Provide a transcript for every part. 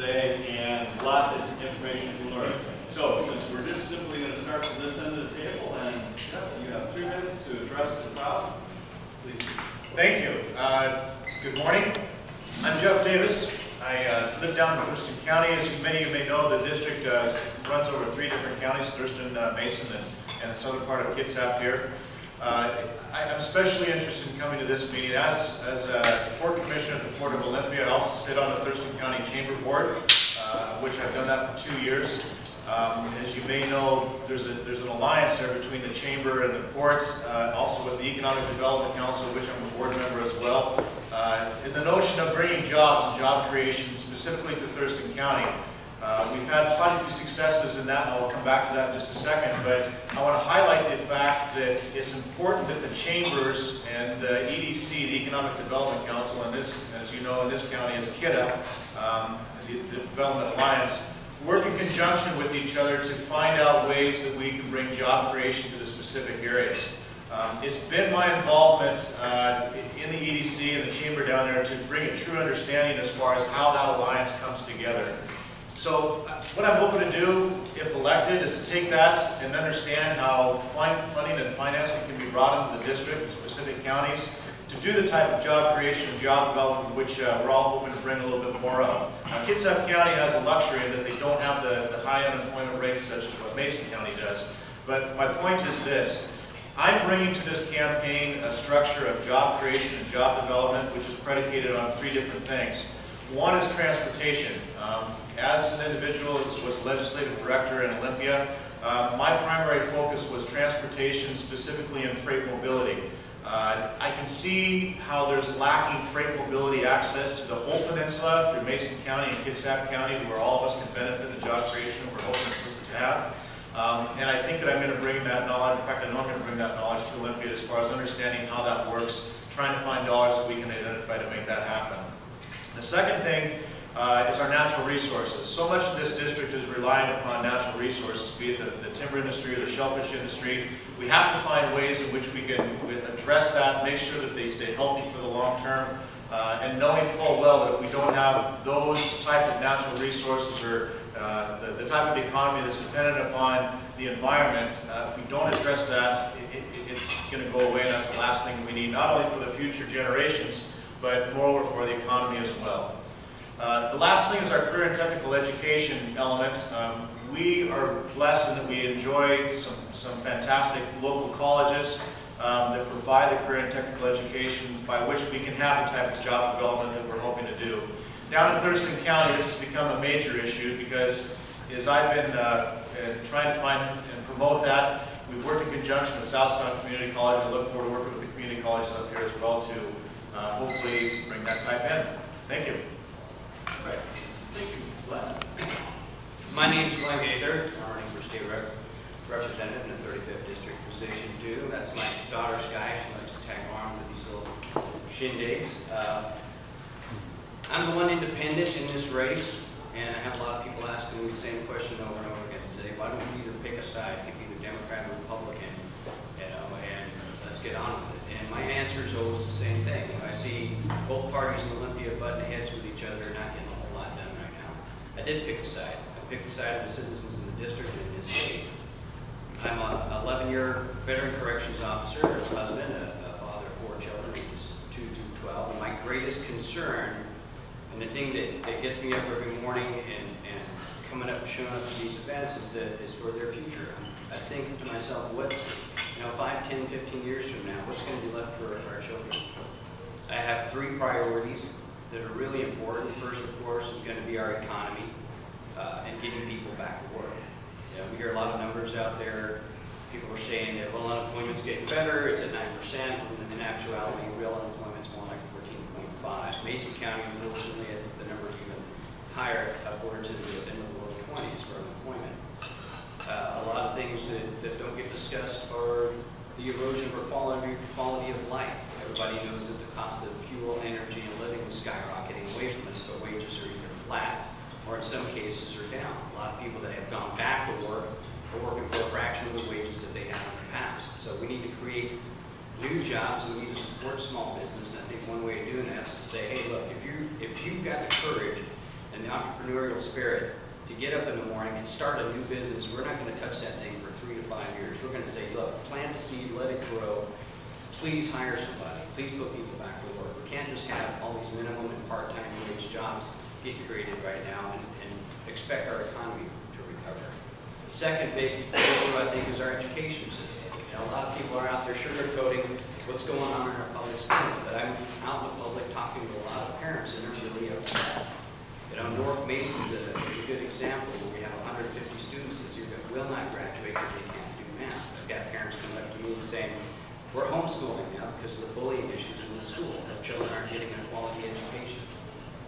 today, and a lot of information to learn. So, since we're just simply going to start from this end of the table, and you have 3 minutes to address the crowd, please. Thank you. Good morning. I'm Jeff Davis. I live down in Thurston County. As many of you may know, the district runs over 3 different counties, Thurston, Mason, and the southern part of Kitsap here. I'm especially interested in coming to this meeting. As a Port Commissioner at the Port of Olympia, I also sit on the Thurston County Chamber Board, which I've done that for 2 years. As you may know, there's an alliance there between the Chamber and the Port, also with the Economic Development Council, which I'm a board member as well. In the notion of bringing jobs and job creation specifically to Thurston County. We've had quite a few successes in that, and I'll come back to that in just a second, but I want to highlight the fact that it's important that the chambers and the EDC, the Economic Development Council, and this, as you know, in this county is KIDA, the Development Alliance, work in conjunction with each other to find out ways that we can bring job creation to the specific areas. It's been my involvement in the EDC and the chamber down there to bring a true understanding as far as how that alliance comes together. So what I'm hoping to do, if elected, is to take that and understand how funding and financing can be brought into the district and specific counties to do the type of job creation and job development which we're all hoping to bring a little bit more of. Now, Kitsap County has a luxury in that they don't have the high unemployment rates such as what Mason County does. But my point is this. I'm bringing to this campaign a structure of job creation and job development which is predicated on 3 different things. One is transportation. As an individual who was legislative director in Olympia, my primary focus was transportation, specifically in freight mobility. I can see how there's lacking freight mobility access to the whole peninsula through Mason County and Kitsap County, where all of us can benefit the job creation we're hoping to have. And I think that I'm going to bring that knowledge, in fact I know I'm going to bring that knowledge to Olympia as far as understanding how that works, trying to find dollars that we can identify to make that happen. The second thing is our natural resources. So much of this district is reliant upon natural resources, be it the timber industry or the shellfish industry. We have to find ways in which we can address that, make sure that they stay healthy for the long term, and knowing full well that if we don't have those type of natural resources or the type of economy that's dependent upon the environment, if we don't address that, it's going to go away, and that's the last thing we need, not only for the future generations, but moreover for the economy as well. The last thing is our career and technical education element. We are blessed in that we enjoy some fantastic local colleges that provide the career and technical education by which we can have the type of job development that we're hoping to do. Down in Thurston County, this has become a major issue because as I've been trying to find and promote that, we've worked in conjunction with Southside Community College. I look forward to working with the community colleges up here as well to hopefully bring that type in. Thank you. All right. Thank you, Glenn. My name is Glenn Gaither. I'm running for state representative in the 35th District Position 2. That's my daughter, Sky. She likes to tag along with these little shindigs. I'm the one independent in this race, and I have a lot of people asking me the same question over and over again. Say, why don't you either pick a side, pick either Democrat or Republican, and let's get on with it. And my answer is always the same thing. I see both parties in Olympia butting heads with each other, not getting a whole lot done right now. I did pick a side. I picked the side of the citizens in the district and in this state. I'm an 11-year veteran corrections officer, a husband, a father of 4 children, ages 2 to 12. And my greatest concern, and the thing that gets me up every morning and coming up and showing up to these events is for their future. I think to myself, what's, 5, 10, 15 years from now, what's going to be left for our children? I have 3 priorities that are really important. First, of course, is going to be our economy and getting people back to work. We hear a lot of numbers out there. People are saying that, well, unemployment's getting better, it's at 9%. In actuality, real unemployment's more like 14.5. Mason County, unfortunately, the number's even higher, upwards in the low 20s for unemployment. A lot of things that don't get discussed are the erosion of our quality of life. Everybody knows that the cost of fuel, energy, and living is skyrocketing away from us, but wages are either flat or in some cases are down. A lot of people that have gone back to work are working for a fraction of the wages that they had in the past. So we need to create new jobs, and we need to support small business. And I think one way of doing that is to say, hey, look, if you've got the courage and the entrepreneurial spirit to get up in the morning and start a new business. We're not going to touch that thing for 3 to 5 years. We're going to say, look, plant the seed, let it grow. Please hire somebody. Please put people back to work. We can't just have all these minimum and part-time wage jobs get created right now and expect our economy to recover. The second big issue, I think, is our education system. You know, a lot of people are out there sugarcoating what's going on in our public schools, but I'm out in the public talking to a lot of parents, and they're really upset. You know, North Mason is a good example where we have 150 students this year that will not graduate because they can't do math. I've got parents coming up to me and saying, we're homeschooling now because of the bullying issues in the school. Our children aren't getting a quality education.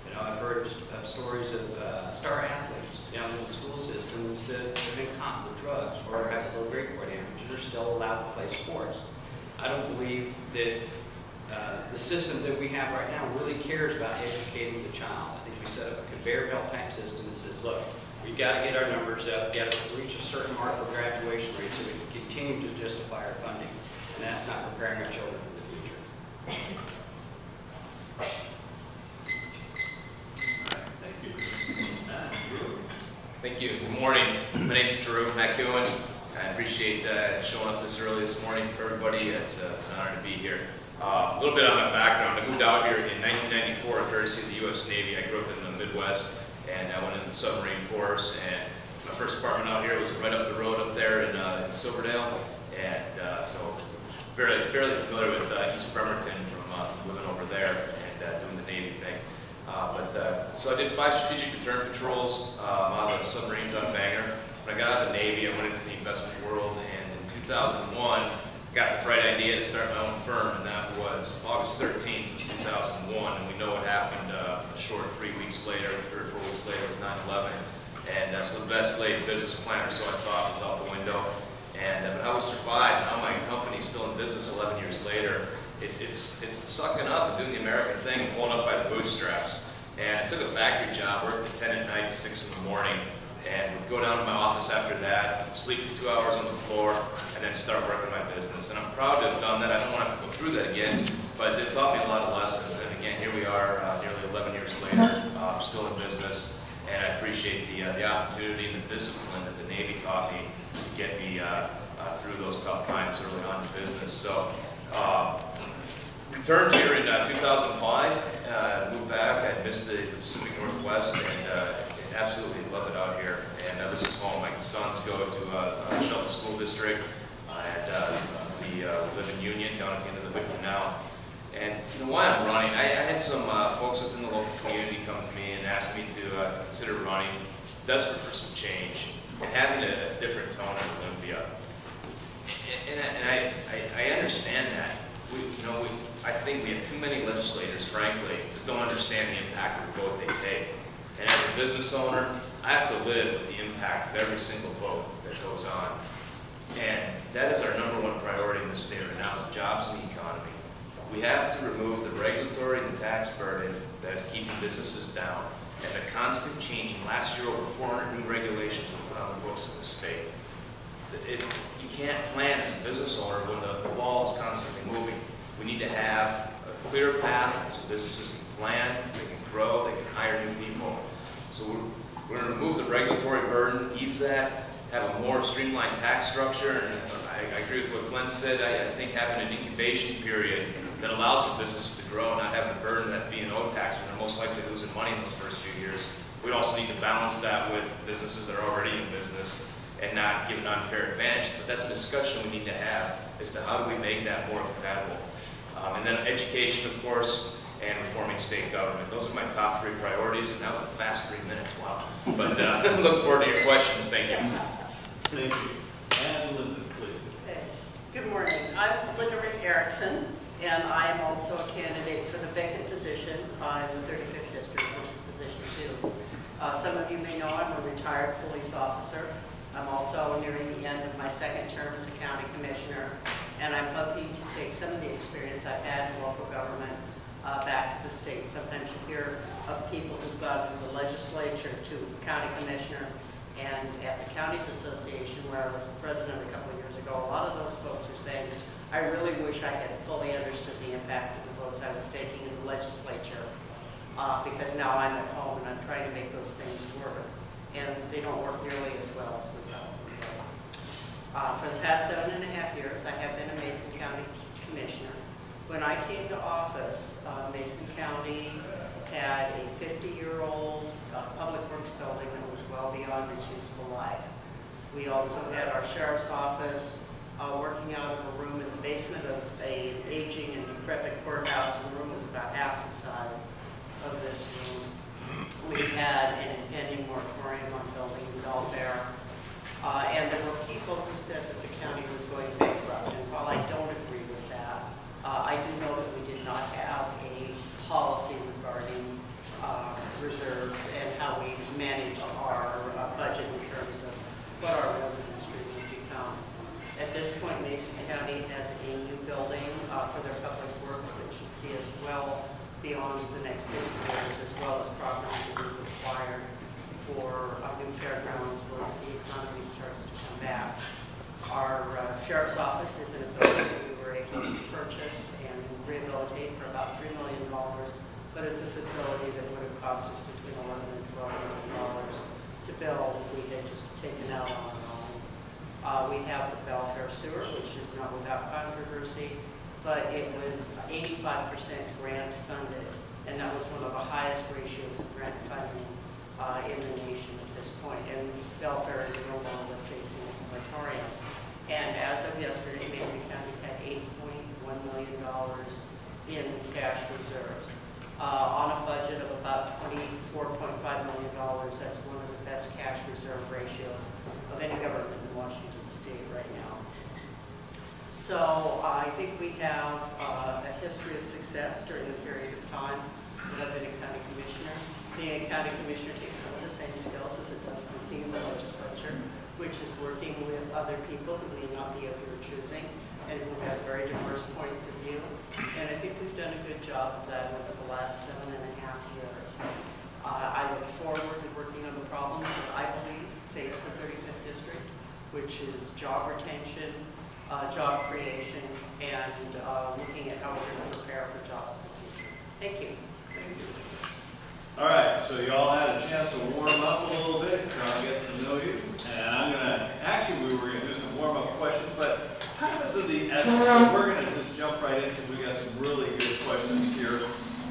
You know, I've heard of stories of star athletes down in the school system that have been caught with drugs or have low grade for damage. They're still allowed to play sports. I don't believe that the system that we have right now really cares about educating the child. I think we set up a conveyor belt type system that says, look, we've got to get our numbers up, we've got to reach a certain mark for graduation rate so we can continue to justify our funding. And that's not preparing our children for the future. Thank you. Drew. Thank you. Good morning. My name's Drew McEwen. I appreciate showing up this early this morning for everybody. It's an honor to be here. A little bit on my background. I moved out here in 1994 courtesy of the U.S. Navy. I grew up in the Midwest, and I went in the submarine force. And my first apartment out here was right up the road up there in Silverdale, and so fairly familiar with East Bremerton from living over there and doing the Navy thing. So I did 5 strategic return patrols out of the submarines on Bangor. When I got out of the Navy, I went into the investment world, and in 2001, I got the bright idea to start my own firm, and that was August 13th of 2001, and we know what happened a short 3 weeks later, 3 or 4 weeks later with 9/11. And so the best laid business plan, or so I thought, was out the window. And but I was survived. Now my company's still in business 11 years later. It's sucking up and doing the American thing and pulling up by the bootstraps. And I took a factory job, worked at 10 at night to 6 in the morning, and would go down to my office after that, sleep for 2 hours on the floor, and then start working my business. And I'm proud to have done that. I don't want to have to go through that again, but it taught me a lot of lessons. And again, here we are nearly 11 years later, still in business. And I appreciate the opportunity and the discipline that the Navy taught me to get me through those tough times early on in business. So, returned here in 2005, moved back. I missed the Pacific Northwest and absolutely love it out here. And this is home. My sons go to Shelton School District, and we live in Union down at the end of the Hood Canal. And you know why I'm running? I had some folks within the local community come to me and ask me to consider running, desperate for some change, and having a different tone in Olympia. And I understand that. I think we have too many legislators, frankly, that don't understand the impact of the vote they take. And as a business owner, I have to live with the impact of every single vote that goes on. And that is our #1 priority in this state right now, is jobs and the economy. We have to remove the regulatory and the tax burden that is keeping businesses down, and the constant changing. Last year, over 400 new regulations were put on the books in the state. You can't plan as a business owner when the ball is constantly moving. We need to have a clear path so businesses can plan, they can grow, they can hire new people. So we're going to remove the regulatory burden, ease that, have a more streamlined tax structure. And I agree with what Glenn said. I think having an incubation period that allows for businesses to grow, not having a burden that B&O tax when they're most likely losing money in those first few years. We also need to balance that with businesses that are already in business and not give an unfair advantage. But that's a discussion we need to have as to how do we make that more compatible. And then education, of course, and reforming state government. Those are my top 3 priorities, and that was a fast 3 minutes, wow. But look forward to your questions. Thank you. Thank you. And Linda, please. Okay. Good morning. I'm Linda Ring-Erickson, and I am also a candidate for the vacant position in the 35th District, which is position 2. Some of you may know I'm a retired police officer. I'm also nearing the end of my 2nd term as a county commissioner, and I'm hoping to take some of the experience I've had in local government back to the state. Sometimes you hear of people who've gone from the legislature to county commissioner, and at the Counties Association, where I was the president a couple of years ago, a lot of those folks are saying, I really wish I had fully understood the impact of the votes I was taking in the legislature, because now I'm at home and I'm trying to make those those things work. And they don't work nearly as well as without them. For the past 7.5 years, I have been a Mason County Commissioner. When I came to office, Mason County had a 50-year-old public works building that was well beyond its useful life. We also had our sheriff's office working out of a room in the basement of an aging and decrepit courthouse. The room was about half the size of this room. We had an impending moratorium on building welfare. And there were people who said that the county was going bankrupt. And while I don't agree with that, I do know that we did not have a policy regarding reserves and how we manage our budget in terms of what our revenue stream would become. At this point, Mason County has a new building for their public works that should see us well beyond the next 50 years, as well as property that we required for new fairgrounds once the economy starts to come back. Our sheriff's office is in a building that we were able to purchase and rehabilitate for about $3 million, but it's a facility that would have cost us between $11 and $12 million to build if we had just taken out on our own. We have the Belfair Sewer, which is not without controversy, but it was 85% grant funded, and that was one of the highest ratios of grant funding in the nation at this point. And Belfair is no longer facing a moratorium. And as of yesterday, Mason County had $8.1 million in cash reserves. On a budget of about $24.5 million, that's one of the best cash reserve ratios of any government in Washington State right now. So I think we have a history of success during the period of time that I've been a county commissioner. Being a county commissioner takes some of the same skills as it does working in the legislature, which is working with other people who may not be of your choosing and who have very diverse points of view. And I think we've done a good job of that over the last 7.5 years. I look forward to working on the problems that I believe face the 35th District, which is job retention, job creation, and looking at how we're going to prepare for jobs in the future. Thank you. Thank you. All right, so you all had a chance to warm up a little bit, get to know you. And I'm going to, actually we were going to do some warm-up questions, but time is of the essence, so we're going to just jump right in because we got some really good questions here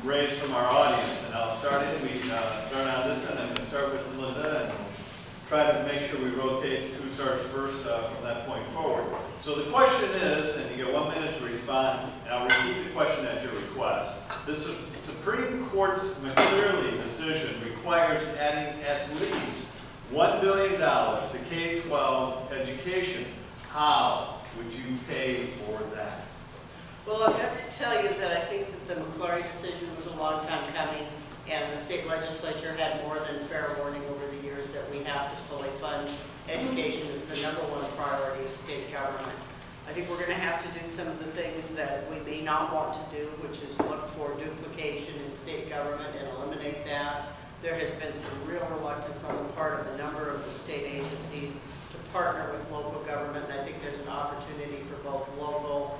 raised from our audience. And I'll start in, we start on this end. I'm going to start with Linda and try to make sure we rotate who starts first from that point forward. So the question is, and you get 1 minute to respond, and I'll repeat the question at your request. The Supreme Court's McClearly decision requires adding at least $1 billion to K-12 education. How would you pay for that? Well, I've got to tell you that I think that the McClearly decision was a long time coming, and the state legislature had more than fair warning over the years that we have to fully fund education as the #1 priority of state government. I think we're going to have to do some of the things that we may not want to do, which is look for duplication in state government and eliminate that. There has been some real reluctance on the part of a number of the state agencies to partner with local government, and I think there's an opportunity for both local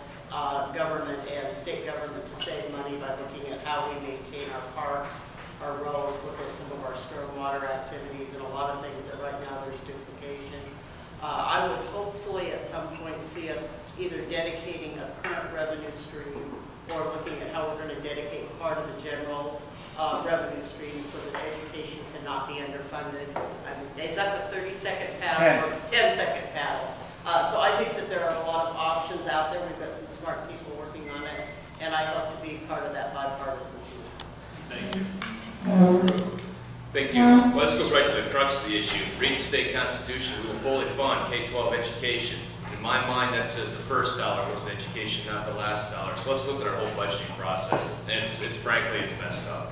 government and state government to save money by looking at how we maintain our parks, our roads, look at some of our stormwater activities, and a lot of things that right now there's duplication. I would hopefully at some point see us either dedicating a current revenue stream or looking at how we're going to dedicate part of the general revenue stream so that education cannot be underfunded. Is that the 30-second paddle or 10-second paddle? So I think that there are a lot of options out there. We've got some smart people working on it, and I hope to be part of that bipartisan team. Thank you. Thank you. Well, this goes right to the crux of the issue. Read the state constitution. We will fully fund K-12 education. In my mind, that says the first dollar goes to education, not the last dollar. So let's look at our whole budgeting process. And frankly, it's messed up.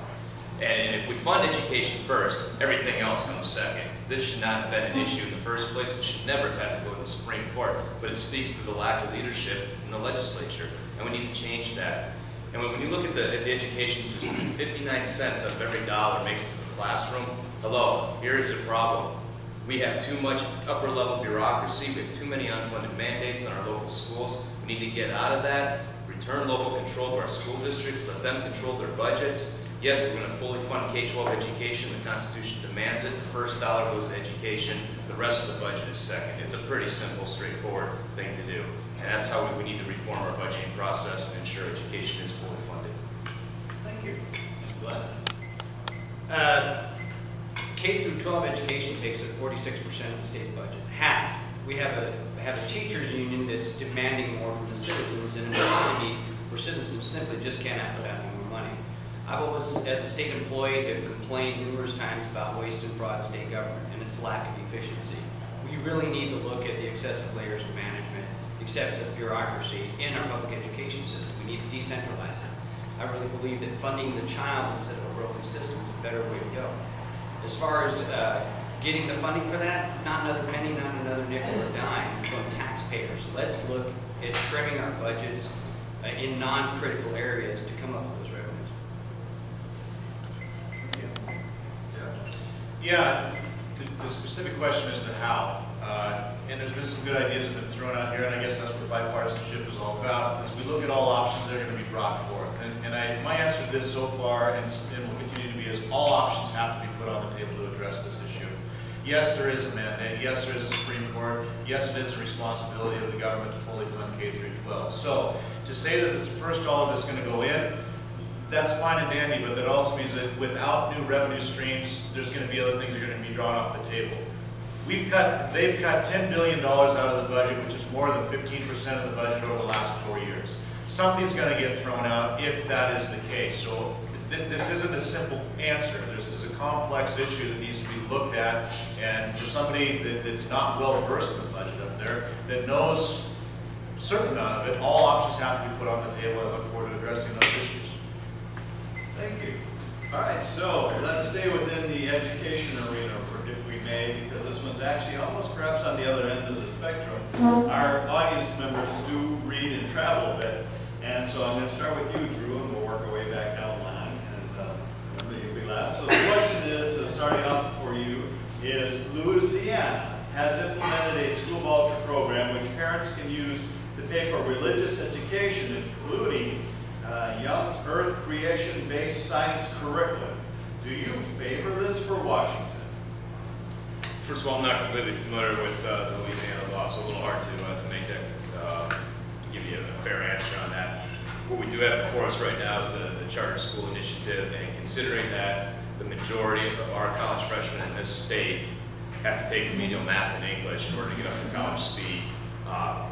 And if we fund education first, everything else comes second. This should not have been an issue in the first place. It should never have had to go to the Supreme Court. But it speaks to the lack of leadership in the legislature, and we need to change that. And when you look at the education system, 59 cents of every dollar makes it to the classroom. Hello, here is a problem. We have too much upper-level bureaucracy. We have too many unfunded mandates on our local schools. We need to get out of that, return local control to our school districts, let them control their budgets, Yes, we're going to fully fund K-12 education. The Constitution demands it. The first dollar goes to education. The rest of the budget is second. It's a pretty simple, straightforward thing to do. And that's how we need to reform our budgeting process and ensure education is fully funded. Thank you. Glenn? K through 12 education takes up 46% of the state budget, half. We have a teachers union that's demanding more from the citizens in an economy where citizens simply just cannot put out any more money. I've always, as a state employee, have complained numerous times about waste and fraud in state government and its lack of efficiency. We really need to look at the excessive layers of management, excessive bureaucracy in our public education system. We need to decentralize it. I really believe that funding the child instead of a broken system is a better way to go. As far as getting the funding for that, not another penny, not another nickel or dime from taxpayers. Let's look at trimming our budgets in non-critical areas to come up with those revenues. Yeah, the specific question is the how. And there's been some good ideas that have been thrown out here, and I guess that's what bipartisanship is all about. As we look at all options that are going to be brought forth. And my answer to this so far, and will continue to be, is all options have to be put on the table to address this issue. Yes, there is a mandate. Yes, there is a Supreme Court. Yes, it is a responsibility of the government to fully fund K through 12. So to say that it's the first dollar that's going to go in, that's fine and dandy, but that also means that without new revenue streams, there's going to be other things that are going to be drawn off the table. They've cut $10 billion out of the budget, which is more than 15% of the budget over the last 4 years. Something's going to get thrown out if that is the case. So this isn't a simple answer. This is a complex issue that needs to be looked at, and for somebody that's not well versed in the budget up there, that knows a certain amount of it, all options have to be put on the table, and I look forward to addressing those issues. Thank you. All right, so let's stay within the education arena, if we may, because this one's actually almost perhaps on the other end of the spectrum. Our audience members do read and travel a bit, and so I'm going to start with you, Drew, and we'll work our way back down the line, and you'll be last. So the question is, starting off for you, is Louisiana has implemented a school voucher program which parents can use to pay for religious education, including young earth creation-based science curriculum. Do you favor this for Washington? First of all, I'm not completely familiar with the Louisiana law, so a little hard to make that, to give you a fair answer on that. What we do have before us right now is the Charter School Initiative, and considering that the majority of our college freshmen in this state have to take remedial math and English in order to get up to college speed,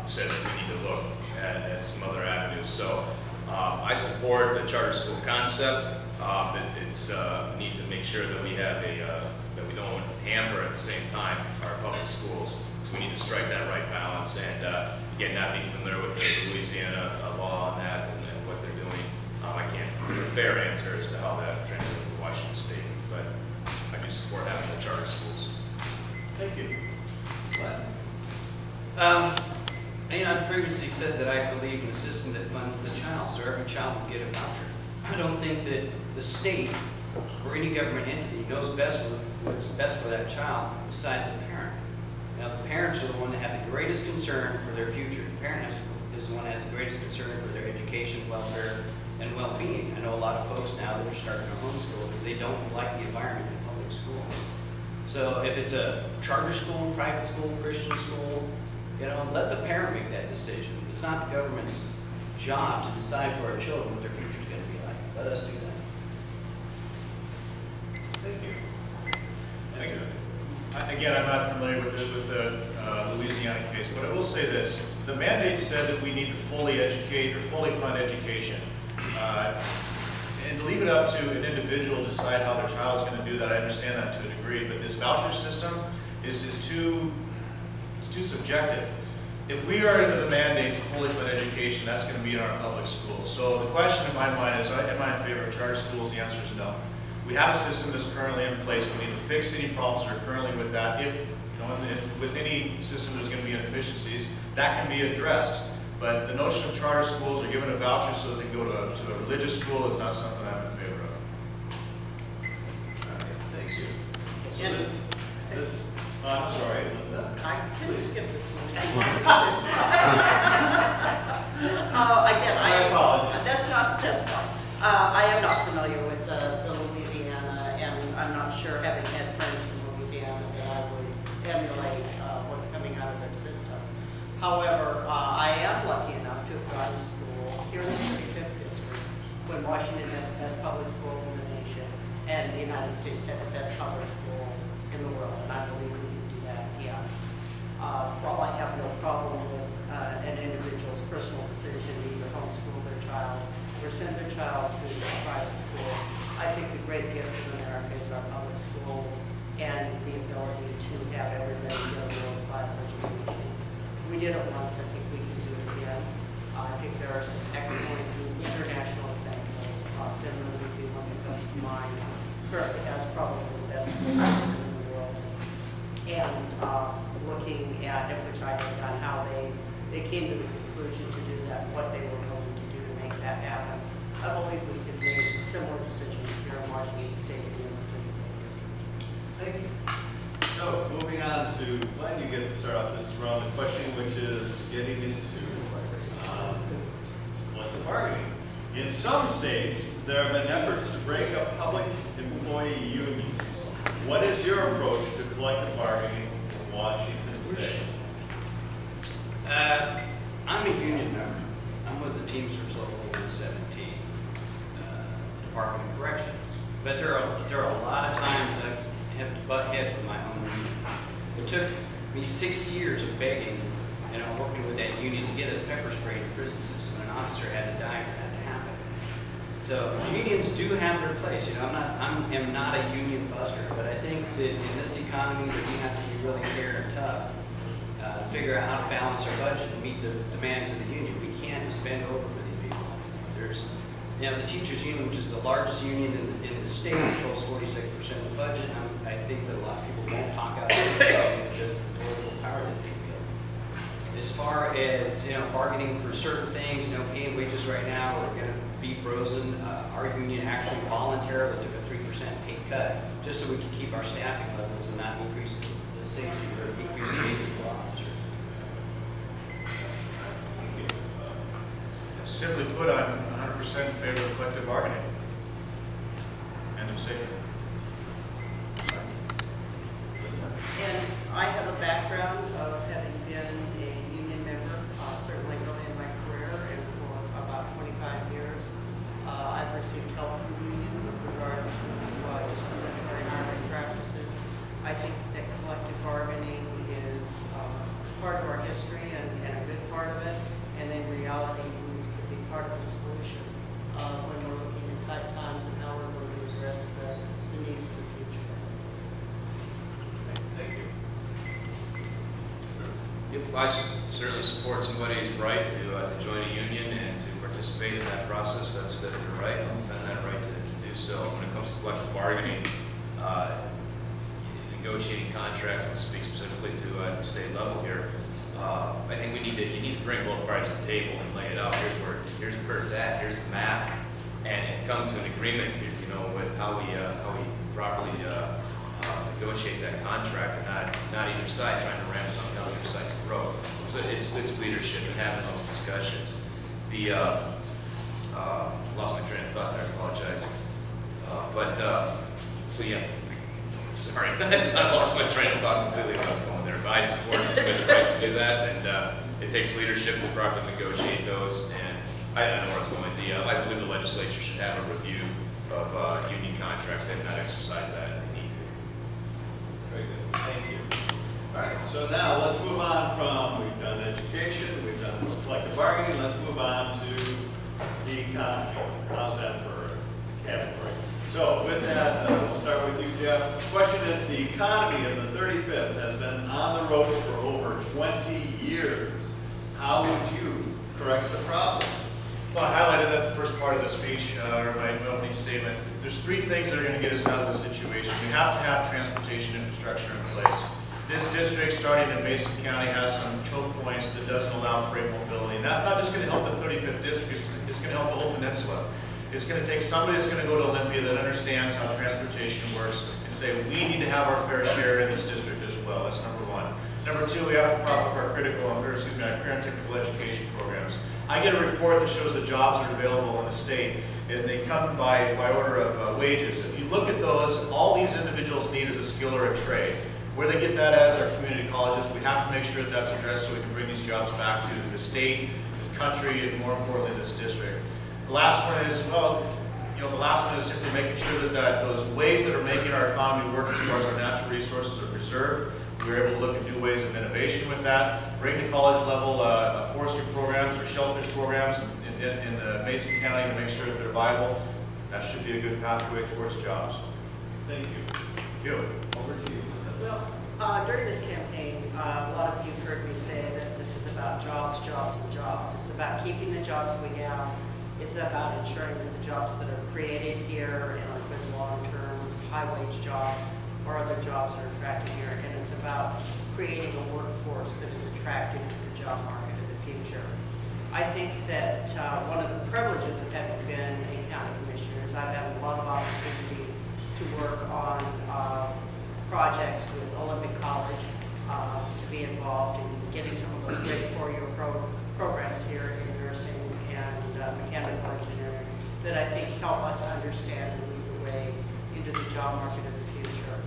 says that we need to look at some other avenues. So I support the charter school concept. We need to make sure that we have that we don't hamper at the same time our public schools. So we need to strike that right balance. And again, not being familiar with the Louisiana law on that and what they're doing, I can't give a fair answer as to how that translates to Washington State. But I do support having the charter schools. Thank you. Glenn? I previously said that I believe in a system that funds the child, so every child will get a voucher. I don't think that the state or any government entity knows what's best for that child besides the parent. Now, the parents are the one that have the greatest concern for their future. The parent is the one that has the greatest concern for their education, welfare, and well-being. I know a lot of folks now that are starting to homeschool because they don't like the environment in public school. So if it's a charter school, private school, Christian school, let the parent make that decision. It's not the government's job to decide for our children what their future is going to be like. Let us do that. Thank you. Again, I'm not familiar with the Louisiana case, but I will say this. The mandate said that we need to fully educate or fully fund education. And to leave it up to an individual to decide how their child is going to do that, I understand that to a degree, but this voucher system is too subjective. If we are into the mandate to fully fund education, that's going to be in our public schools. So the question in my mind is, am I in favor of charter schools? The answer is no. We have a system that's currently in place. We need to fix any problems that are currently with that. If, with any system there's going to be inefficiencies, that can be addressed. But the notion of charter schools or giving a voucher so that they can go to a religious school is not something I'm in favor of. All right, thank you. And I'm sorry, Linda. I can Please. skip this one. My Again, apologies. that's fine. I am not familiar with the However, I am lucky enough to have gone to school here in the 35th district when Washington had the best public schools in the nation and the United States had the best public schools in the world, and I believe we can do that again. While I have no problem with an individual's personal decision to either homeschool their child or send their child to a private school, I think the great gift of America is our public schools and the ability to have everybody get a world-class education. We did it once, I think we can do it again. I think there are some excellent international examples. Finland would be one that comes to mind. Currently has probably the best school system in the world. And looking at which I have done, how they came to the conclusion to do that, what they were going to do to make that happen. I believe we can make similar decisions here in Washington State and in the 35th district. Thank you. So, moving on to Glenn, you get to start off this round of questioning, which is getting into collective bargaining. In some states, there have been efforts to break up public employee unions. What is your approach to collective bargaining in Washington State? I'm a union member. I'm with the Teamsters Local 117, Department of Corrections. But there are a lot of times that I have to butt heads with my own union. It took me 6 years of begging, working with that union to get us pepper sprayed in the prison system. An officer had to die for that to happen. So unions do have their place. I am not a union buster, but I think that in this economy that we have to be really fair and tough. Figure out how to balance our budget and meet the demands of the union. We can't just bend over for these people. There's, the teachers union, which is the largest union in the state, controls 46% of the budget. I think that a lot of people won't talk out this because of the political power that they feel. As far as bargaining for certain things, paying wages right now are going to be frozen. Our union actually voluntarily took a 3% pay cut just so we can keep our staffing levels and not increase the safety or increase the wages for officers. Simply put, I'm 100% in favor of collective bargaining. End of statement. And I have a background of having been a union member, certainly early in my career, and for about 25 years. I've received help from the union with regard to discriminatory hiring practices. I think that collective bargaining is part of our history and a good part of it, and in reality, unions could be part of the solution when we're looking at tight times and how we're going to address the needs of the future. Thank you. Yep, I certainly support somebody's right to join a union and to participate in that process. That's their right. I'll defend that right to do so. When it comes to collective bargaining, negotiating contracts, and speak specifically to the state level here, I think you need to bring both parties to the table and lay it out. Here's where it's at. Here's the math, and come to an agreement. With how we properly negotiate that contract, and not either side trying to ram something down the other side's throat. So it's leadership and having those discussions. Lost my train of thought there. I apologize. So yeah. Sorry, I lost my train of thought completely when I was going there. But I support somebody's right to do that, and it takes leadership to properly negotiate those. And I know where I was going. I believe the legislature should have a review of union contracts. They have not exercised that, and they need to. Very good. Thank you. All right, so now let's move on from, we've done education, we've done collective bargaining, let's move on to the economy. How's that for a category? So with that, we'll start with you, Jeff. The question is, the economy of the 35th has been on the ropes for over 20 years. How would you correct the problem? Well, I highlighted that the first part of the speech, or my opening statement. There's three things that are going to get us out of the situation. We have to have transportation infrastructure in place. This district, starting in Mason County, has some choke points that doesn't allow freight mobility. And that's not just going to help the 35th district, it's going to help the whole peninsula. It's going to take somebody that's going to go to Olympia that understands how transportation works and say, we need to have our fair share in this district as well. That's number one. Number two, we have to prop up our parent technical education programs. I get a report that shows that jobs are available in the state, and they come by order of wages. If you look at those, all these individuals need is a skill or a trade. Where they get that as our community colleges, we have to make sure that that's addressed so we can bring these jobs back to the state, the country, and more importantly, this district. The last one is, well, the last one is simply making sure that those ways that are making our economy work as far as our natural resources are preserved. We're able to look at new ways of innovation with that. Bring to college level forestry programs or shellfish programs in Mason County to make sure that they're viable. That should be a good pathway towards jobs. Thank you. Thank you. Over to you. Well, during this campaign, a lot of you have heard me say that this is about jobs, jobs, and jobs. It's about keeping the jobs we have. It's about ensuring that the jobs that are created here and are good long-term, high-wage jobs or other jobs are attracted here. And it's about creating a workforce that is attractive to the job market of the future. I think that one of the privileges of having been a county commissioner is I've had a lot of opportunity to work on projects with Olympic College, to be involved in getting some of those great four-year programs here in nursing and mechanical engineering that I think help us understand and lead the way into the job market of the future.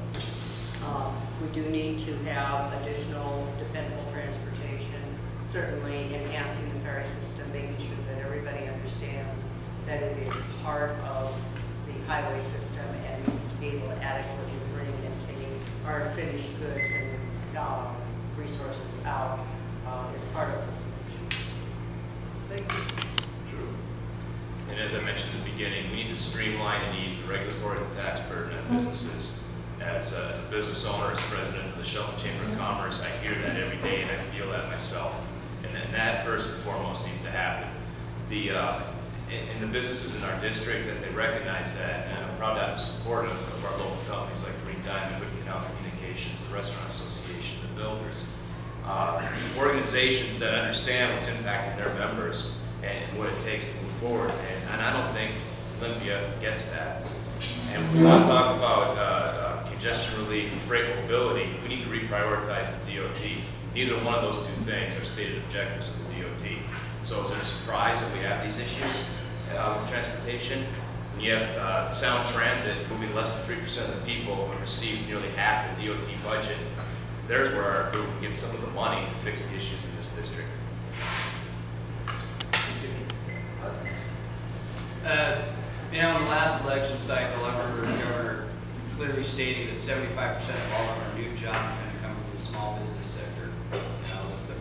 We do need to have additional dependable transportation, certainly enhancing the ferry system, making sure that everybody understands that it is part of the highway system and needs to be able to adequately bring and take our finished goods and resources out as part of the solution. Thank you. True. And as I mentioned in the beginning, we need to streamline and ease the regulatory and tax burden on businesses. As a business owner, as president of the Shelton Chamber of Commerce, I hear that every day and I feel that myself. And then that first and foremost needs to happen. In the businesses in our district, that they recognize that, and I'm proud to have the support of our local companies like Green Diamond, Wood Canal Communications, the Restaurant Association, the builders, organizations that understand what's impacting their members and what it takes to move forward. And I don't think Olympia gets that. And if we want to talk about congestion relief and freight mobility, we need to reprioritize the DOT. Neither one of those two things are stated objectives of the DOT. So is it a surprise that we have these issues with transportation? When you have Sound Transit moving less than 3% of the people and receives nearly half the DOT budget, there's where our group can get some of the money to fix the issues in this district. In the last election cycle, I remember the governor clearly stating that 75% of all of our new jobs are going to come from the small business sector,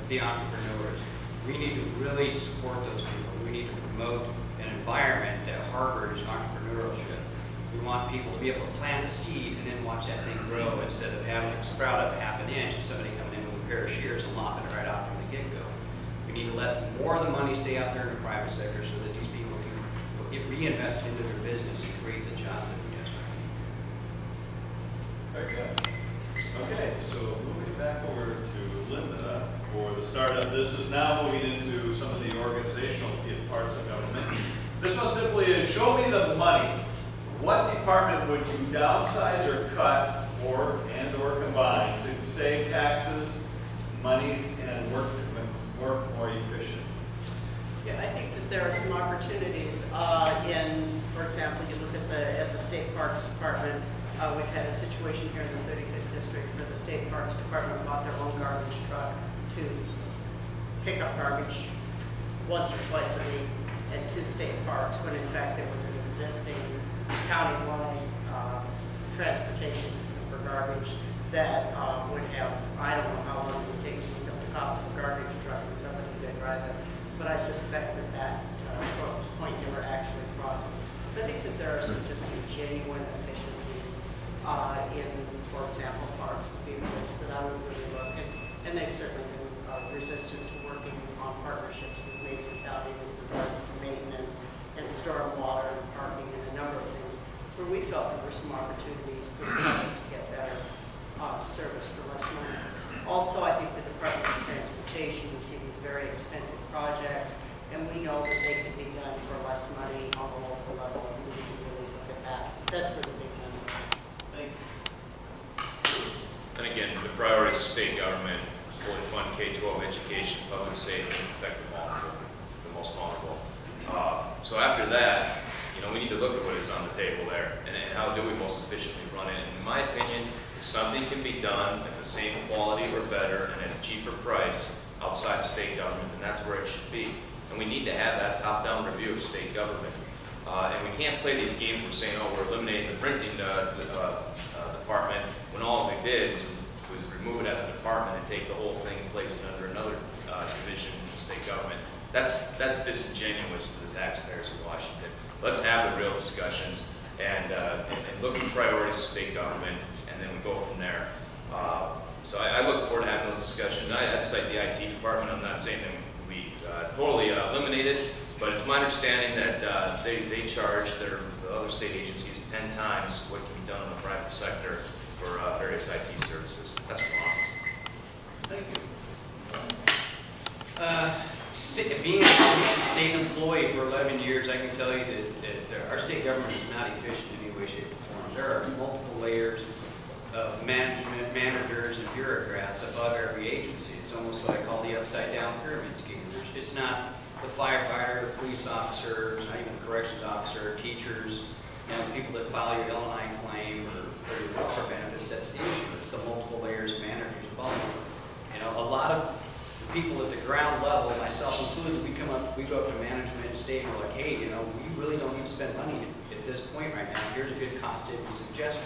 the entrepreneurs. We need to really support those people. We need to promote an environment that harbors entrepreneurship. We want people to be able to plant a seed and then watch that thing grow instead of having it sprout up half an inch and somebody coming in with a pair of shears and lopping it right off from the get-go. We need to let more of the money stay out there in the private sector so that these people can get reinvested into their business and create the jobs that we desperately need. Very good. Okay, so moving back over to Linda for the start of this is now moving into some of the organizational parts of government. This one simply is show me the money. What department would you downsize or cut or combine to save taxes, monies, and work more efficient? Yeah, I think that there are some opportunities for example, you look at the State Parks Department. We've had a situation here in the 35th District where the State Parks Department bought their own garbage truck to pick up garbage once or twice a week at 2 state parks, when in fact there was an existing county-wide transportation system for garbage that would have, I don't know how long it would take to pick up the cost of a garbage truck and somebody did drive it, but I suspect that point never actually crosses. So I think that there are some genuine efficiencies in, for example, parks would be a place that I would really look at, and they've certainly been resistant to working on partnerships with Mason County with regards to maintenance and stormwater and parking and a number of things where we felt there were some opportunities for the county to get better service for less money. Also, I think the Department of Transportation, we see these very expensive projects, and we know that they can be done for less money on the local level, and we can really look at that. That's where the big money is. Thank you. And again, the priorities of state government, fully fund K-12 education, public safety, and protect the most vulnerable. So after that, we need to look at what is on the table there, and how do we most efficiently run it. And in my opinion, If something can be done at the same quality or better and at a cheaper price outside of state government, then that's where it should be. And we need to have that top-down review of state government. And we can't play these games where we're saying, oh, we're eliminating the printing department, when all we did was remove it as a department and take the whole thing and place it under another division in the state government. That's disingenuous to the taxpayers of Washington. Let's have the real discussions and look at the priorities of state government, and then we go from there. So I look forward to having those discussions. I'd cite the IT department. I'm not saying that we totally eliminate it, but it's my understanding that they charge the other state agencies 10 times what can be done in the private sector for various IT services. That's wrong. Thank you. Being a state employee for 11 years, I can tell you that our state government is not efficient in any way, shape, or form. There are multiple layers of management, managers, and bureaucrats above every agency. It's almost what I call the upside-down pyramid scheme. It's not the firefighter, the police officer, it's not even the corrections officer, teachers, people that file your L&I claim or your welfare benefits. That's the issue. It's the multiple layers of managers above them. A lot of people at the ground level, myself included, we go up to management and state and we're like, hey, we really don't need to spend money at this point right now. Here's a good cost saving suggestion.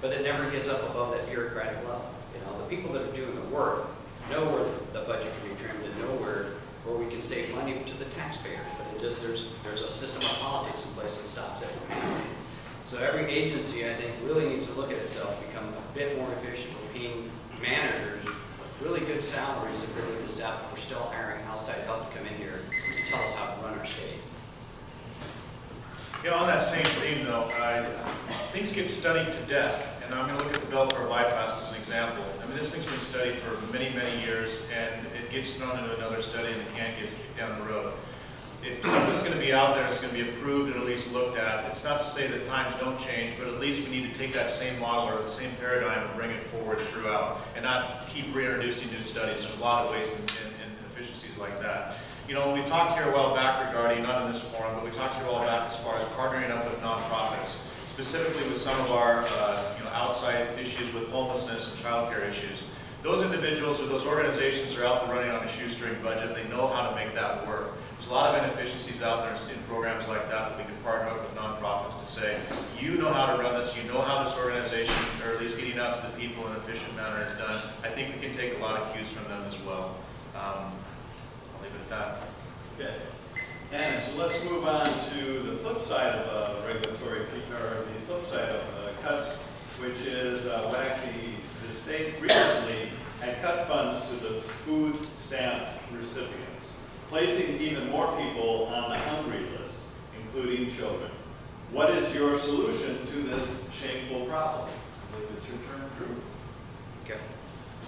But it never gets up above that bureaucratic level. The people that are doing the work know where the budget can be trimmed and know where we can save money to the taxpayers. But there's a system of politics in place that stops that from happening. So every agency, I think, really needs to look at itself, become a bit more efficient. We're paying managers really good salaries to figure this out. We're still hiring outside help to come in here and tell us how to run our state. On that same theme though, things get studied to death. And I'm going to look at the Bellflower bypass as an example. This thing's been studied for many, many years, and it gets thrown into another study and the can gets kicked down the road. If something's going to be out there, it's going to be approved and at least looked at. It's not to say that times don't change, but at least we need to take that same model or the same paradigm and bring it forward throughout and not keep reintroducing new studies. There's a lot of waste and inefficiencies like that. We talked here a while back regarding, not in this forum, but we talked here a while back as far as partnering up with nonprofits, specifically with some of our outside issues with homelessness and child care issues. Those individuals or those organizations are out there running on a shoestring budget. They know how to make that work. There's a lot of inefficiencies out there in programs like that we can partner up with nonprofits to say, you know how to run this, you know how this organization, or at least getting out to the people in an efficient manner is done. I think we can take a lot of cues from them as well. I'll leave it at that. Okay. And so let's move on to the flip side of regulatory, or the flip side of cuts, which is what actually the state recently had cut funds to the food stamp recipients, placing even more people on the hungry list, including children. What is your solution to this shameful problem? I believe it's your turn, Drew. Okay.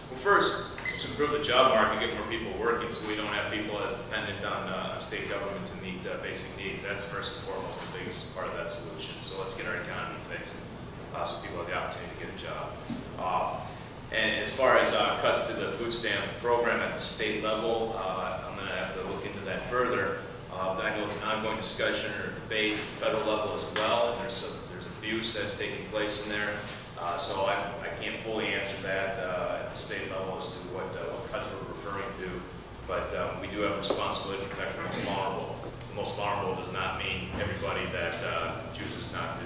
Well, first, let's improve the job market, get more people working so we don't have people as dependent on state government to meet basic needs. That's first and foremost the biggest part of that solution. So let's get our economy fixed so people have the opportunity to get a job. And as far as cuts to the food stamp program at the state level, I'm going to have to look into that further. I know it's an ongoing discussion or debate at the federal level as well, and there's abuse that's taking place in there. So I can't fully answer that at the state level as to what cuts we're referring to, but we do have a responsibility to protect the most vulnerable. The most vulnerable does not mean everybody that chooses not to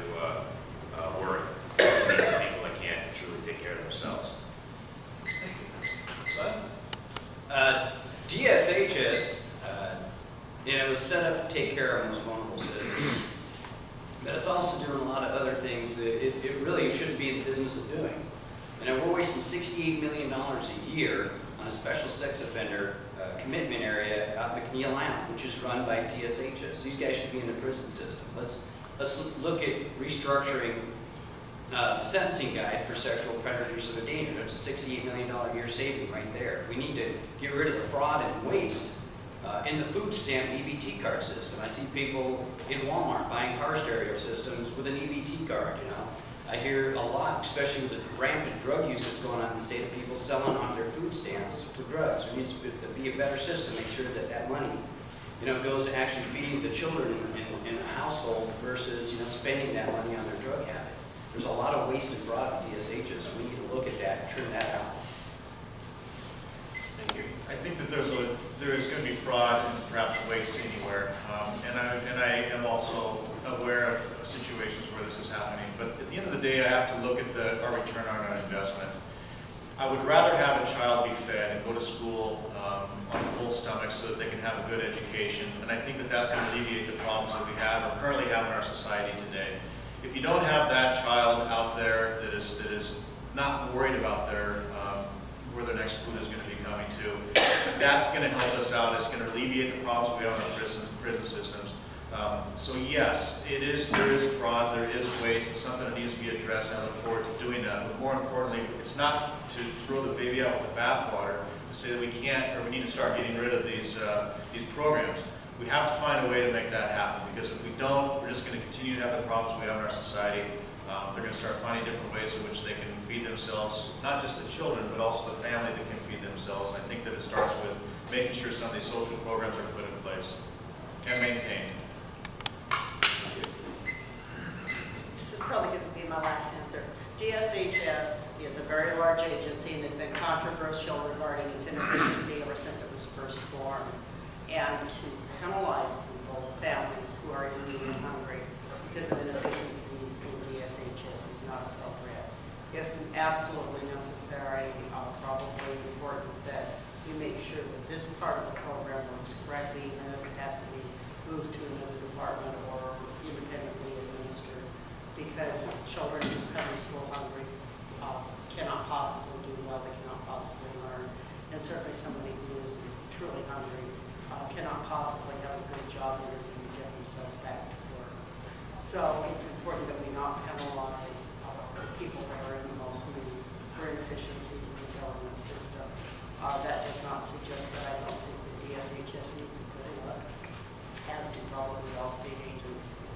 work. It means people that can't truly take care of themselves. DSHS, was set up to take care of most vulnerable citizens, but it's also doing a lot of other things that it really shouldn't be in the business of doing. We're wasting $68 million a year on a special sex offender commitment area out in McNeil Island, which is run by DSHS. These guys should be in the prison system. Let's look at restructuring sentencing guide for sexual predators of a danger. That's a $68 million a year saving right there. We need to get rid of the fraud and waste in the food stamp EBT card system. I see people in Walmart buying car stereo systems with an EBT card, I hear a lot, especially with the rampant drug use that's going on in the state, of people selling on their food stamps for drugs. There needs to be a better system to make sure that that money, goes to actually feeding the children in the household versus, spending that money on their drug habit. There's a lot of waste and fraud in DSHs. We need to look at that and trim that out. Thank you. I think that there is going to be fraud and perhaps waste anywhere, and I am also aware of situations where this is happening. But at the end of the day, I have to look at our return on our investment. I would rather have a child be fed and go to school on a full stomach so that they can have a good education, and I think that that's going to alleviate the problems that we have or currently have in our society today. If you don't have that child out there that is not worried about where their next food is going to be coming to, that's going to help us out. It's going to alleviate the problems we have in our prison systems. So yes, there is fraud, there is waste. It's something that needs to be addressed, and I look forward to doing that. But more importantly, it's not to throw the baby out with the bathwater to say that we can't or we need to start getting rid of these programs. We have to find a way to make that happen, because if we don't, we're just going to continue to have the problems we have in our society. They're going to start finding different ways in which they can feed themselves, not just the children, but also the family that can feed themselves. And I think that it starts with making sure some of these social programs are put in place and maintained. This is probably going to be my last answer. DSHS is a very large agency and has been controversial regarding its inefficiency ever since it was first formed. And to penalize people, families who are in need and hungry because of inefficiencies in DSHS is not appropriate. If absolutely necessary, probably important that you make sure that this part of the program works correctly, even if it has to be moved to another department or independently administered, because children who come to school hungry cannot possibly do well, they cannot possibly learn, and certainly somebody who is truly hungry cannot possibly have a good job interview and get themselves back to work. So it's important that we not penalize people that are in the most need for inefficiencies in the government system. That does not suggest that I don't think the DSHS needs a good look, as do probably all state agencies.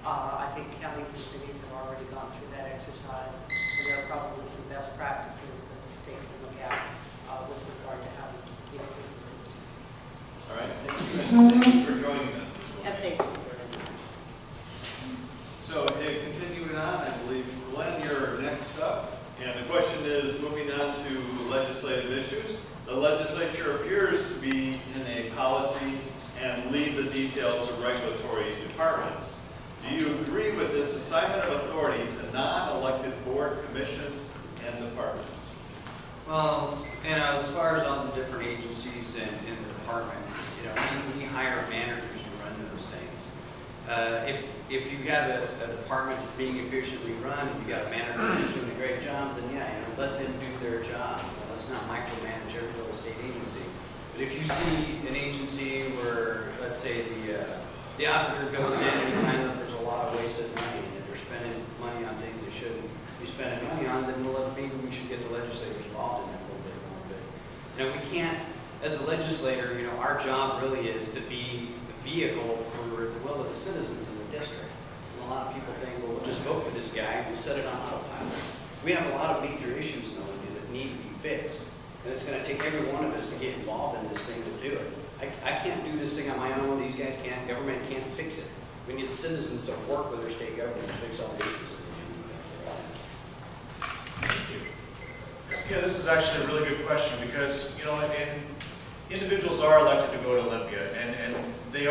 I think counties and cities have already gone through that exercise, and there are probably some best practices that the state can look at with regard to how to keep it in the system. All right, thank you, and thank you for joining us. And thank you very much. So, continuing on, I believe, Glenn, you're next up. And the question is, moving on to legislative issues. The legislature appears to be in a policy and leave the details of regulatory departments. Do you agree with this assignment of authority to non-elected board commissions and departments? Well, as far as all the different agencies and the departments, we hire managers to run those things. If you've got a department that's being efficiently run, and you've got a manager who's doing a great job, then let them do their job. Let's not micromanage every little state agency. But if you see an agency where, let's say, the auditor goes in and you find that there's a lot of wasted money and that they're spending money on things they shouldn't be spending money on, then maybe we should get the legislators involved in that a little bit more. But we can't, as a legislator, our job really is to be the vehicle for the will of the citizens in the district. And a lot of people think, well, we'll just vote for this guy and we'll set it on autopilot. We have a lot of major issues in Illinois that need to be fixed. And it's going to take every one of us to get involved in this thing to do it. I can't do this thing on my own. These guys can't. Government can't fix it. We need citizens to work with their state government to fix all the issues. Yeah, this is actually a really good question because, individuals are elected to go to Olympia, and they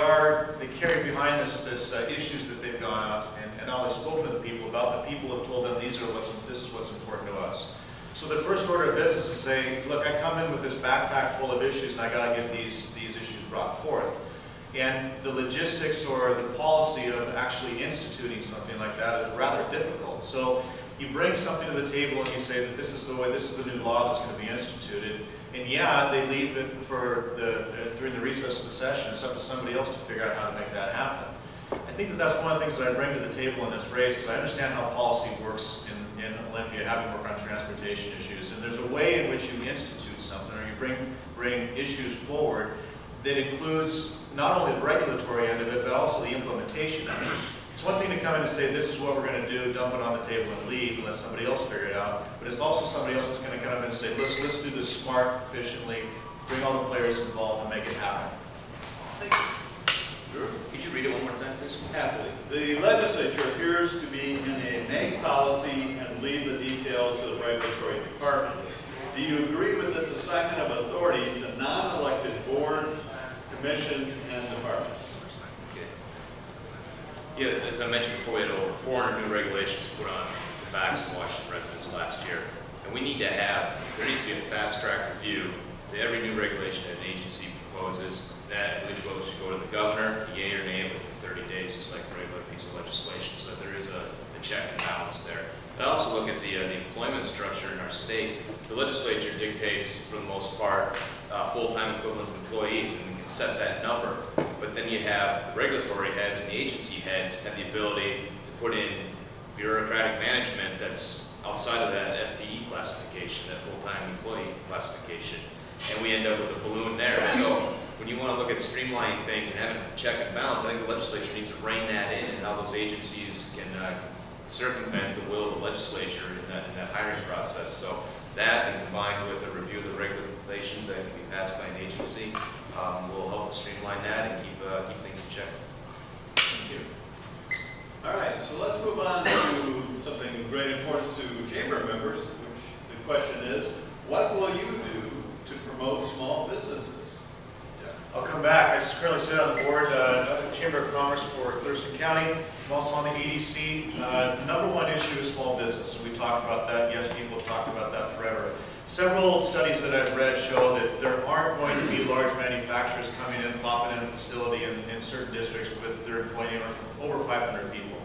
carry behind this issues that they've gone out and now they've spoken to the people about. The people have told them this is what's important to us. So the first order of business is say, look, I come in with this backpack full of issues and I got to get these issues brought forth. And the logistics or the policy of actually instituting something like that is rather difficult. So you bring something to the table and you say that this is the new law that's going to be instituted. And yeah, they leave it for during the recess of the session. It's up to somebody else to figure out how to make that happen. I think that that's one of the things that I bring to the table in this race is I understand how policy works in Olympia, having worked on transportation issues. And there's a way in which you institute something or you bring issues forward that includes not only the regulatory end of it, but also the implementation of it. It's one thing to come in and say, this is what we're going to do, dump it on the table and leave and let somebody else figure it out. But it's also somebody else that's going to come in and say, let's do this smart, efficiently, bring all the players involved and make it happen. Thank you. Drew? Could you read it one more time, please? Happily. The legislature appears to be in a neg policy and leave the details to the regulatory departments. Do you agree with this assignment of authority to non-elected boards, commissions, and departments? Okay. Yeah, as I mentioned before, we had over 400 new regulations put on the backs of Washington residents last year. And we need to have, there needs to be a fast-track review to every new regulation that an agency proposes. That, I believe, should go to the governor, to yea or nay within 30 days, just like a regular piece of legislation, so that there is a check and balance there. I also look at the employment structure in our state. The legislature dictates, for the most part, full-time equivalent employees, and we can set that number. But then you have the regulatory heads and the agency heads have the ability to put in bureaucratic management that's outside of that FTE classification, that full-time employee classification, and we end up with a balloon there. So when you want to look at streamlining things and having a check and balance, I think the legislature needs to rein that in, and how those agencies can circumvent the will of the legislature in that hiring process. So that, and combined with a review of the regulations that can be passed by an agency, will help to streamline that and keep things in check. Thank you. All right, so let's move on to something of great importance to chamber members, which the question is, what will you do to promote small businesses? I'll come back. I currently sit on the board of the Chamber of Commerce for Thurston County. I'm also on the EDC. The number one issue is small business, and we talked about that. Yes, people have talked about that forever. Several studies that I've read show that there aren't going to be large manufacturers coming in, plopping in a facility in certain districts with their employee anywhere from over 500 people.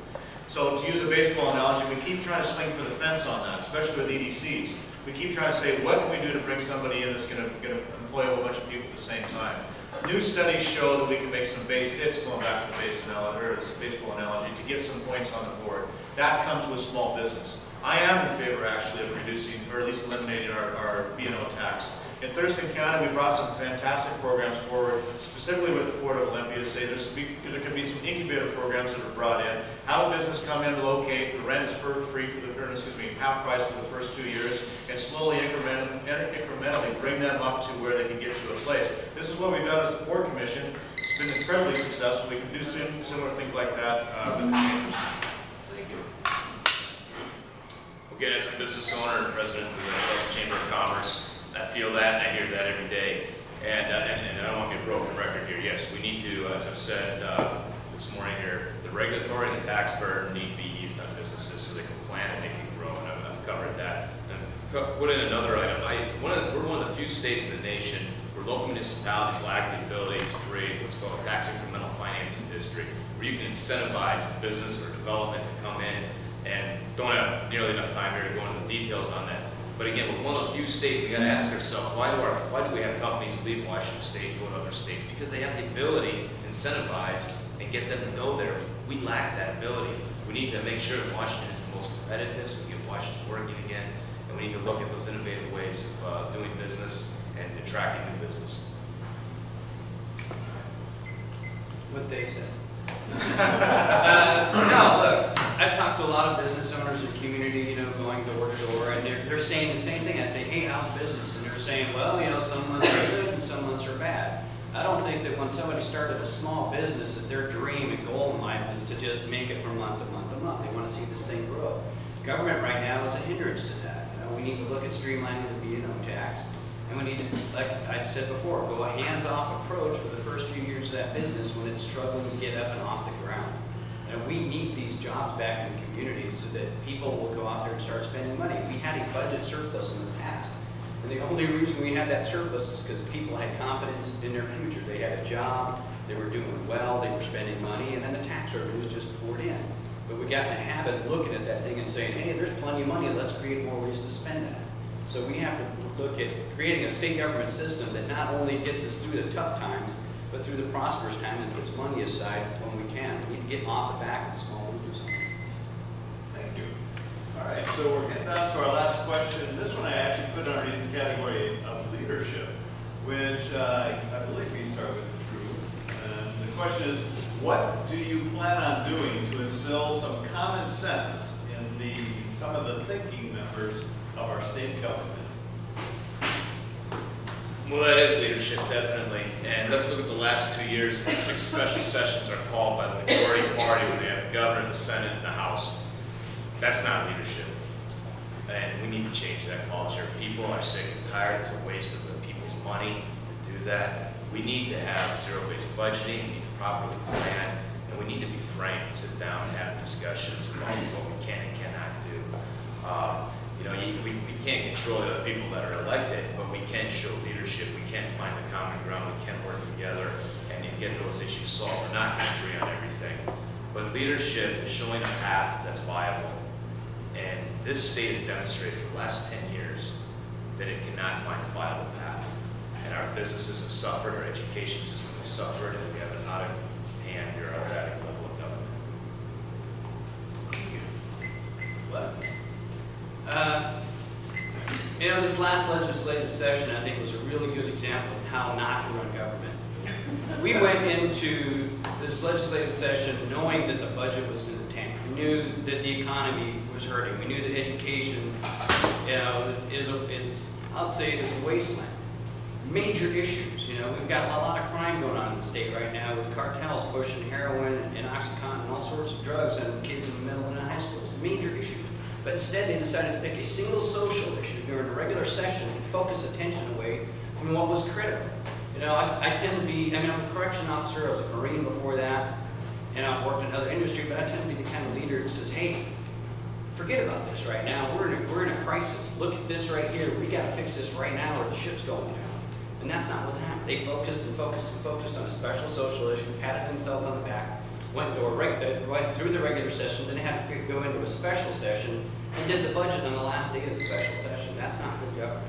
So to use a baseball analogy, we keep trying to swing for the fence on that, especially with EDCs. We keep trying to say, what can we do to bring somebody in that's going to employ a whole bunch of people at the same time? New studies show that we can make some base hits, going back to the baseball analogy, to get some points on the board. That comes with small business. I am in favor, actually, of reducing, or at least eliminating our B&O tax. In Thurston County, we brought some fantastic programs forward, specifically with the Port of Olympia, to say there could be some incubator programs that are brought in. Have a business come in, locate, the rent is free for the, half price for the first 2 years, and slowly, incrementally bring them up to where they can get to a place. This is what we've done as a board commission. It's been incredibly successful. We can do similar things like that with the chambers. Thank you. Again, as a business owner and president of the Shelton Chamber of Commerce, I feel that and I hear that every day. And I don't want to be a broken record here. Yes, we need to, as I've said this morning here, the regulatory and the tax burden need to be eased on businesses so they can plan and they can grow. And I've covered that. And put in another item. We're one of the few states in the nation where local municipalities lack the ability to create what's called a tax incremental financing district, where you can incentivize a business or development to come in, and don't have nearly enough time here to go into the details on that. But again, we're one of the few states, we got to ask ourselves, why do we have companies leave Washington State and go to other states? Because they have the ability to incentivize and get them to go there. We lack that ability. We need to make sure that Washington is the most competitive, so we get Washington working again. And we need to look at those innovative ways of doing business and attracting new business. What they said. No, look, I've talked to a lot of business owners in the community, going door to door, and they're saying the same thing. I say, hey, how's business? And they're saying, well, some months are good and some months are bad. I don't think that when somebody started a small business, that their dream and goal in life is to just make it from month to month to month. They want to see this thing grow. Government right now is a hindrance to that. We need to look at streamlining the B&O tax. And we need to, like I said before, go a hands-off approach for the first few years of that business when it's struggling to get up and off the ground. And we need these jobs back in the communities so that people will go out there and start spending money. We had a budget surplus in the past. And the only reason we had that surplus is because people had confidence in their future. They had a job, they were doing well, they were spending money, and then the tax revenues just poured in. But we got in the habit of looking at that thing and saying, hey, there's plenty of money, let's create more ways to spend that. So we have to look at creating a state government system that not only gets us through the tough times, but through the prosperous time and puts money aside when we can. We need to get off the back of the small business. Thank you. All right, so we're getting down to our last question. This one I actually put underneath the category of leadership, which I believe we start with Drew. And the question is, what do you plan on doing to instill some common sense in some of the thinking members of our state government? Well, that is leadership, definitely. And let's look at the last 2 years. 6 special sessions are called by the majority party when they have the governor, the Senate, and the House. That's not leadership. And we need to change that culture. People are sick and tired. It's a waste of the people's money to do that. We need to have zero-based budgeting. We need to properly plan. And we need to be frank and sit down and have discussions about what we can and cannot do. You know, we can't control the other people that are elected, but we can show leadership. We can find the common ground. We can work together and get those issues solved. We're not going to agree on everything. But leadership is showing a path that's viable. And this state has demonstrated for the last 10 years that it cannot find a viable path. And our businesses have suffered, our education system has suffered, and we have an out of hand bureaucratic level of government. What? You know, this last legislative session, I think, was a really good example of how not to run government. We went into this legislative session knowing that the budget was in the tank. We knew that the economy was hurting. We knew that education, you know, I'll say it is a wasteland. Major issues, you know, we've got a lot of crime going on in the state right now with cartels pushing heroin and Oxycontin and all sorts of drugs on kids in the middle and high schools. Major issues. But instead they decided to pick a single social issue during a regular session and focus attention away from what was critical. You know, I tend to be, I mean, I'm a correction officer, I was a Marine before that, and I've worked in another industry, but I tend to be the kind of leader that says, hey, forget about this right now. We're in a crisis. Look at this right here. We got to fix this right now or the ship's going down. And that's not what happened. They focused and focused and focused on a special social issue, patted themselves on the back, went through the regular session, then had to go into a special session, and did the budget on the last day of the special session. That's not good government.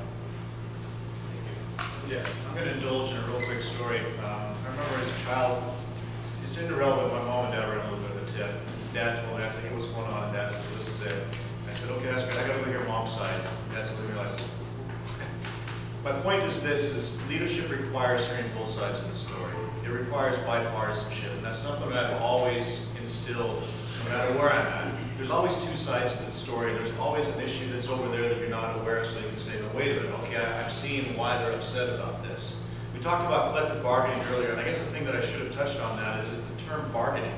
Yeah, I'm going to indulge in a real quick story. I remember as a child, it's irrelevant, my mom and dad were in a little bit of a tip. Dad told me, I said, hey, what's going on? And Dad said, this is it. I said, okay, that's great. I got to go hear Mom's side. Dad said, we realized. My point is this, is leadership requires hearing both sides of the story. It requires bipartisanship, and that's something that I've always instilled, no matter where I'm at. There's always two sides to the story. There's always an issue that's over there that you're not aware of, so you can say, no, wait a minute, okay, I'm seeing why they're upset about this. We talked about collective bargaining earlier, and I guess the thing that I should have touched on that is that the term bargaining.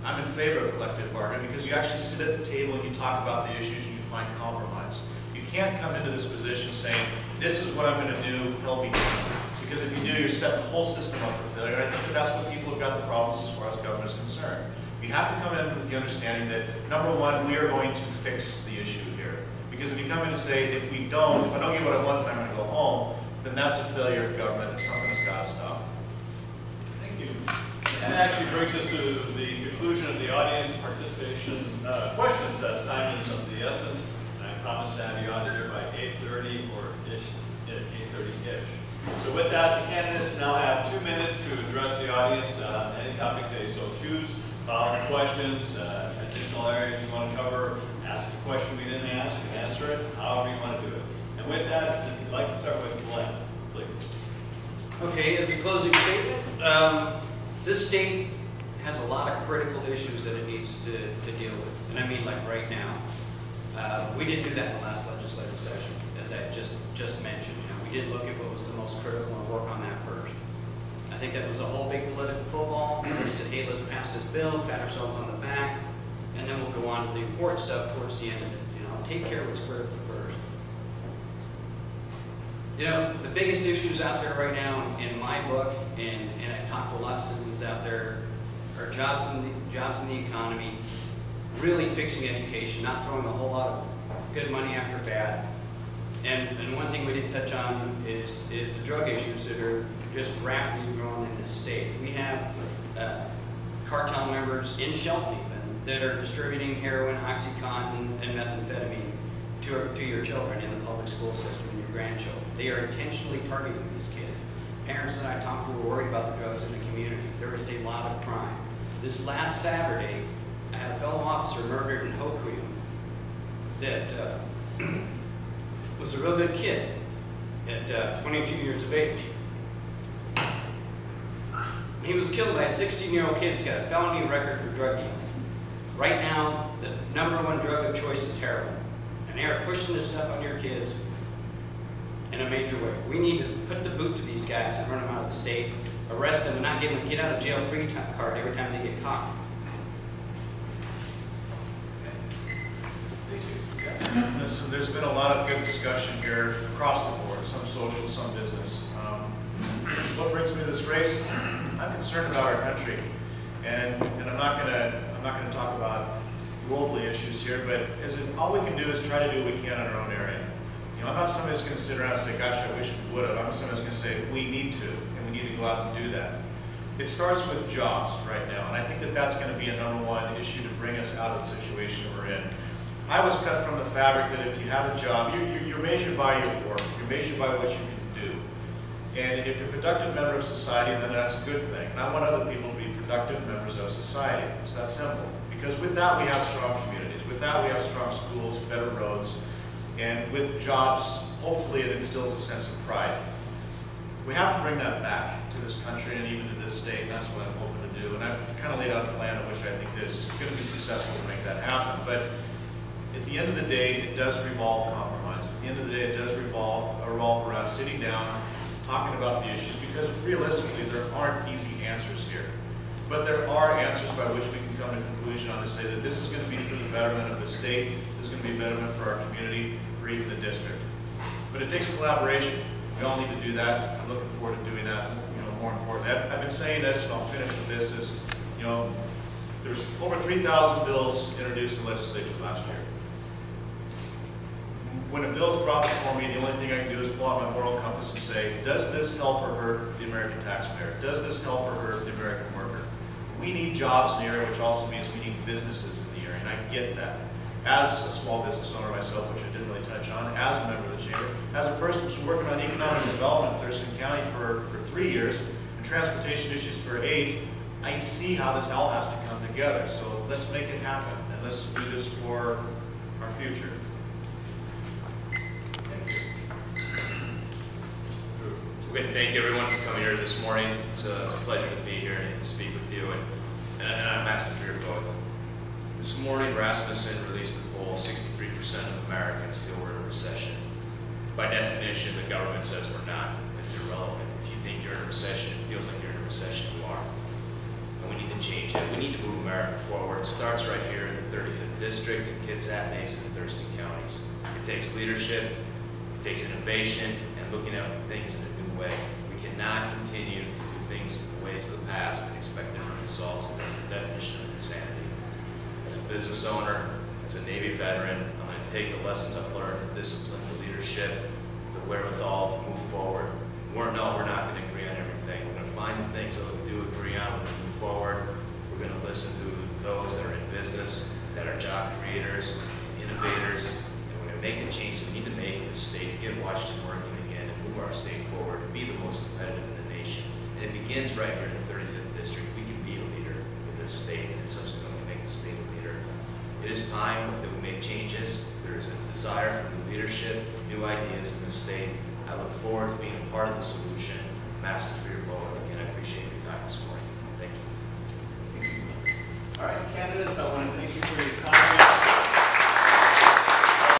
I'm in favor of collective bargaining because you actually sit at the table and you talk about the issues and you find compromise. You can't come into this position saying, this is what I'm going to do, hell be damned. Because if you do, you're setting the whole system up for failure. And I think that that's what people have got the problems as far as government is concerned. You have to come in with the understanding that, number one, we are going to fix the issue here. Because if you come in and say, if I don't get what I want, then I'm going to go home, then that's a failure of government. It's something that's got to stop. Thank you. And that actually brings us to the conclusion of the audience participation questions. As time is of the essence, and I promise to have you out of here by 8:30 or ish, 8:30-ish. So with that, the candidates now have 2 minutes to address the audience on any topic they so choose. Following questions, additional areas you want to cover, ask a question we didn't ask, and answer it, however you want to do it. And with that, I'd like to start with Glenn, please. Okay, as a closing statement, this state has a lot of critical issues that it needs to deal with. And I mean like right now. We didn't do that in the last legislative session, as I just mentioned. You know, we did look at what was the most critical and work on that first. I think that was a whole big political football. We said, hey, let's pass this bill, pat ourselves on the back, and then we'll go on to the important stuff towards the end of it. You know, take care of what's critical first. You know, the biggest issues out there right now in my book, and I've talked to a lot of citizens out there, are jobs in the economy, really fixing education, not throwing a whole lot of good money after bad. And one thing we didn't touch on is the drug issues that are just rapidly growing in this state. We have cartel members in Shelton even that are distributing heroin, Oxycontin, and methamphetamine to your children in the public school system and your grandchildren. They are intentionally targeting these kids. Parents that I talked to were worried about the drugs in the community. There is a lot of crime. This last Saturday, I had a fellow officer murdered in Hoquiam that was a real good kid at 22 years of age. He was killed by a 16-year-old kid who's got a felony record for drug dealing. Right now, the #1 drug of choice is heroin. And they are pushing this stuff on your kids in a major way. We need to put the boot to these guys and run them out of the state, arrest them, and not give them a get out of jail free card every time they get caught. Listen, there's been a lot of good discussion here across the board, some social, some business. What brings me to this race? I'm concerned about our country, and I'm not gonna talk about worldly issues here, but all we can do is try to do what we can in our own area. You know, I'm not somebody who's going to sit around and say, gosh, I wish we would have. I'm somebody who's going to say, we need to, and we need to go out and do that. It starts with jobs right now, and I think that that's going to be a #1 issue to bring us out of the situation we're in. I was cut from the fabric that if you have a job, you're measured by your work, you're measured by what you can do. And if you're a productive member of society, then that's a good thing. And I want other people to be productive members of society. It's that simple. Because with that, we have strong communities. With that, we have strong schools, better roads. And with jobs, hopefully it instills a sense of pride. We have to bring that back to this country and even to this state, and that's what I'm hoping to do. And I've kind of laid out a plan of which I think is going to be successful to make that happen. But at the end of the day, it does revolve compromise. At the end of the day, it does revolve around sitting down, talking about the issues, because realistically, there aren't easy answers here. But there are answers by which we can come to a conclusion on to say that this is going to be for the betterment of the state, this is going to be a betterment for our community, or even the district. But it takes collaboration. We all need to do that. I'm looking forward to doing that. You know, more importantly, I've been saying this, and I'll finish with this: is, you know, there's over 3,000 bills introduced in the legislature last year. When a bill is brought before me, the only thing I can do is pull out my moral compass and say, does this help or hurt the American taxpayer? Does this help or hurt the American worker? We need jobs in the area, which also means we need businesses in the area, and I get that. As a small business owner myself, which I didn't really touch on, as a member of the chamber, as a person who's been working on economic development in Thurston County for 3 years, and transportation issues for 8, I see how this all has to come together. So let's make it happen, and let's do this for our future. We're going to thank everyone for coming here this morning. It's a pleasure to be here and speak with you, and I'm asking for your vote. This morning, Rasmussen released a poll: 63% of Americans feel we're in a recession. By definition, the government says we're not. It's irrelevant. If you think you're in a recession, it feels like you're in a recession, you are. And we need to change it. We need to move America forward. It starts right here in the 35th District, in Kitsap, Mason, and Thurston counties. It takes leadership, it takes innovation, and looking at things in a new way. We cannot continue to do things the ways of the past and expect different results, and that's the definition of insanity. As a business owner, as a Navy veteran, I'm going to take the lessons I've learned, the discipline, the leadership, the wherewithal to move forward. We're not going to agree on everything. We're going to find the things that we do agree on, we're going to move forward. We're going to listen to those that are in business, that are job creators, innovators, and we're going to make the changes we need to make in the state to get Washington working again and move our state forward and be the most competitive in the nation. And it begins right here in the 35th District. We can be a leader in this state and subsequently make the state a leader. It is time that we make changes. There is a desire for new leadership, new ideas in this state. I look forward to being a part of the solution. I'm asking for your vote. Again, I appreciate your time this morning. Thank you. All right, candidates, I want to thank you for your